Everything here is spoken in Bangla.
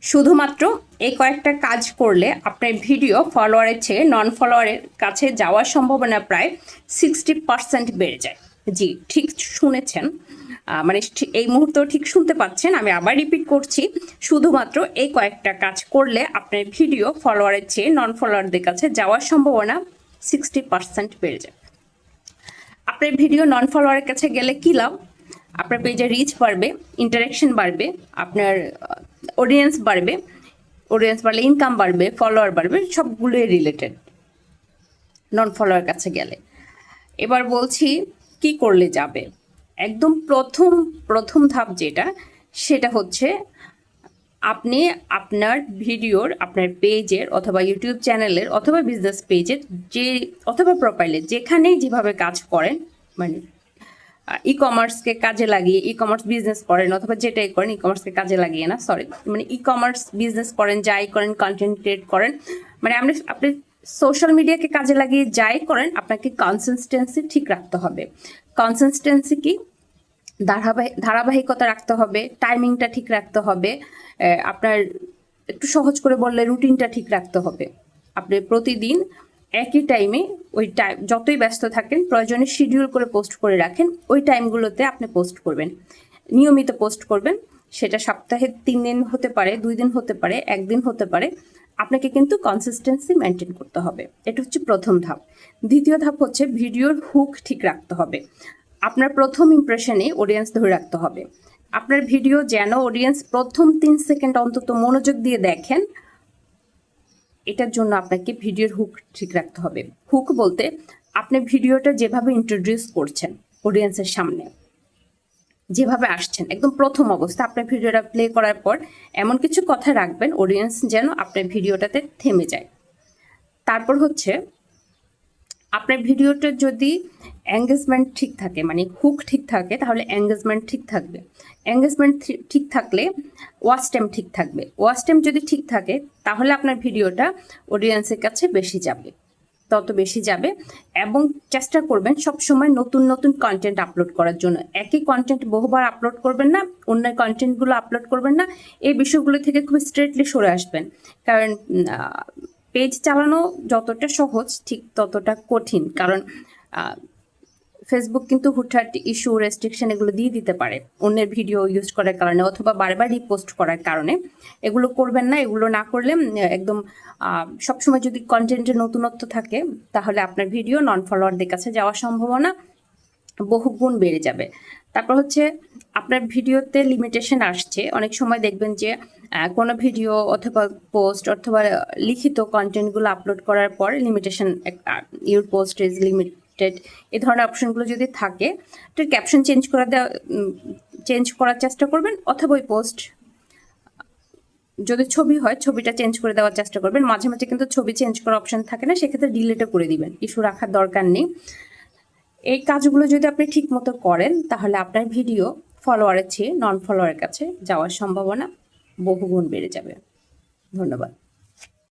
শুধুমাত্র এই কয়েকটা কাজ করলে আপনার ভিডিও ফলোয়ারের চেয়ে নন ফলোয়ারের কাছে যাওয়ার সম্ভাবনা প্রায় 60% বেড়ে যায়। জি, ঠিক শুনেছেন, মানে এই মুহূর্তেও ঠিক শুনতে পাচ্ছেন। আমি আবার রিপিট করছি, শুধুমাত্র এই কয়েকটা কাজ করলে আপনার ভিডিও ফলোয়ারের চেয়ে নন ফলোয়ারদের কাছে যাওয়ার সম্ভাবনা 60% বেড়ে যায়। আপনার ভিডিও নন ফলোয়ারের কাছে গেলে কী লাভ? আপনার পেজে রিচ বাড়বে, ইন্টারেকশন বাড়বে, আপনার অডিয়েন্স বাড়বে, অডিয়েন্স বাড়লে ইনকাম বাড়বে, ফলোয়ার বাড়বে, সবগুলোই রিলেটেড নন ফলোয়ার কাছে গেলে। এবার বলছি কি করলে যাবে। একদম প্রথম ধাপ যেটা, সেটা হচ্ছে আপনি আপনার ভিডিওর, আপনার পেজের অথবা ইউটিউব চ্যানেলের অথবা বিজনেস পেজের যে অথবা প্রোফাইলে যেখানেই যেভাবে কাজ করেন, মানে ই কমার্সকে কাজে লাগিয়ে ই কমার্স বিজনেস করেন অথবা যেটাই করেন, ই কমার্সকে কাজে লাগিয়ে না, সরি, মানে ই কমার্স বিজনেস করেন, যাই করেন, কন্টেন্ট ক্রিয়েট করেন, মানে আপনি সোশ্যাল মিডিয়াকে কাজে লাগিয়ে যাই করেন, আপনাকে কনসিস্টেন্সি ঠিক রাখতে হবে। কনসিস্টেন্সি কি? ধারাবাহিকতা রাখতে হবে, টাইমিংটা ঠিক রাখতে হবে, আপনার একটু সহজ করে বললে রুটিনটা ঠিক রাখতে হবে। আপনি প্রতিদিন একই টাইমে, ওই টাইম যতই ব্যস্ত থাকেন, প্রয়োজনে শিডিউল করে পোস্ট করে রাখেন, ওই টাইমগুলোতে আপনি পোস্ট করবেন, নিয়মিত পোস্ট করবেন। সেটা সপ্তাহে 3 দিন হতে পারে, 2 দিন হতে পারে, 1 দিন হতে পারে। আপনাকে কিন্তু কনসিস্টেন্সি মেনটেন করতে হবে। এটা হচ্ছে প্রথম ধাপ। দ্বিতীয় ধাপ হচ্ছে ভিডিওর হুক ঠিক রাখতে হবে। আপনার প্রথম ইমপ্রেশনে অডিয়েন্স ধরে রাখতে হবে। আপনার ভিডিও যেন অডিয়েন্স প্রথম 3 সেকেন্ড অন্তত মনোযোগ দিয়ে দেখেন, এটার জন্য আপনাকে ভিডিওর হুক ঠিক রাখতে হবে। হুক বলতে আপনি ভিডিওটা যেভাবে ইন্ট্রোডিউস করছেন অডিয়েন্সের সামনে, যেভাবে আসছেন একদম প্রথম অবস্থা, আপনার ভিডিওটা প্লে করার পর এমন কিছু কথা রাখবেন অডিয়েন্স যেন আপনার ভিডিওটাতে থেমে যায়। তারপর হচ্ছে আপনার ভিডিওটা যদি এঙ্গেজমেন্ট ঠিক থাকে, মানে হুক ঠিক থাকে, তাহলে এঙ্গেজমেন্ট ঠিক থাকবে। এঙ্গেজমেন্ট ঠিক থাকলে ওয়াচ টাইম ঠিক থাকবে। ওয়াচ টাইম যদি ঠিক থাকে, তাহলে আপনার ভিডিওটা অডিয়েন্সের কাছে বেশি যাবে, তত বেশি যাবে। এবং চেষ্টা করবেন সবসময় নতুন নতুন কন্টেন্ট আপলোড করার জন্য। একই কন্টেন্ট বহুবার আপলোড করবেন না, অন্য কন্টেন্টগুলো আপলোড করবেন না। এই বিষয়গুলো থেকে খুব স্ট্রেটলি সরে আসবেন। কারণ পেজ চালানো যতটা সহজ, ঠিক ততটা কঠিন। কারণ ফেসবুক কিন্তু হুটহাট ইস্যু, রেস্ট্রিকশন এগুলো দিয়ে দিতে পারে অন্যের ভিডিও ইউজ করার কারণে অথবা বারবার রিপোস্ট করার কারণে। এগুলো করবেন না। এগুলো না করলে একদম সবসময় যদি কন্টেন্টের নতুনত্ব থাকে, তাহলে আপনার ভিডিও নন ফলোয়ারদের কাছে যাওয়ার সম্ভাবনা বহুগুণ বেড়ে যাবে। তারপর হচ্ছে আপনার ভিডিওতে লিমিটেশন আসছে। অনেক সময় দেখবেন যে কোনো ভিডিও অথবা পোস্ট অথবা লিখিত কন্টেন্টগুলো আপলোড করার পর limitation, your post is limited, এই ধরনের অপশনগুলো যদি থাকে, তো ক্যাপশন চেঞ্জ করার চেষ্টা করবেন। অথবা ওই পোস্ট যদি ছবি হয়, ছবিটা চেঞ্জ করে দেওয়ার চেষ্টা করবেন। মাঝে মাঝে কিন্তু ছবি চেঞ্জ করার অপশন থাকে না, সেক্ষেত্রে ডিলিটও করে দিবেন, ইস্যু রাখার দরকার নেই। এই কাজগুলো যদি আপনি ঠিক মতো করেন, তাহলে আপনার ভিডিও ফলোয়ারের চেয়ে নন ফলোয়ারের কাছে যাওয়ার সম্ভাবনা বহুগুণ বেড়ে যাবে। ধন্যবাদ।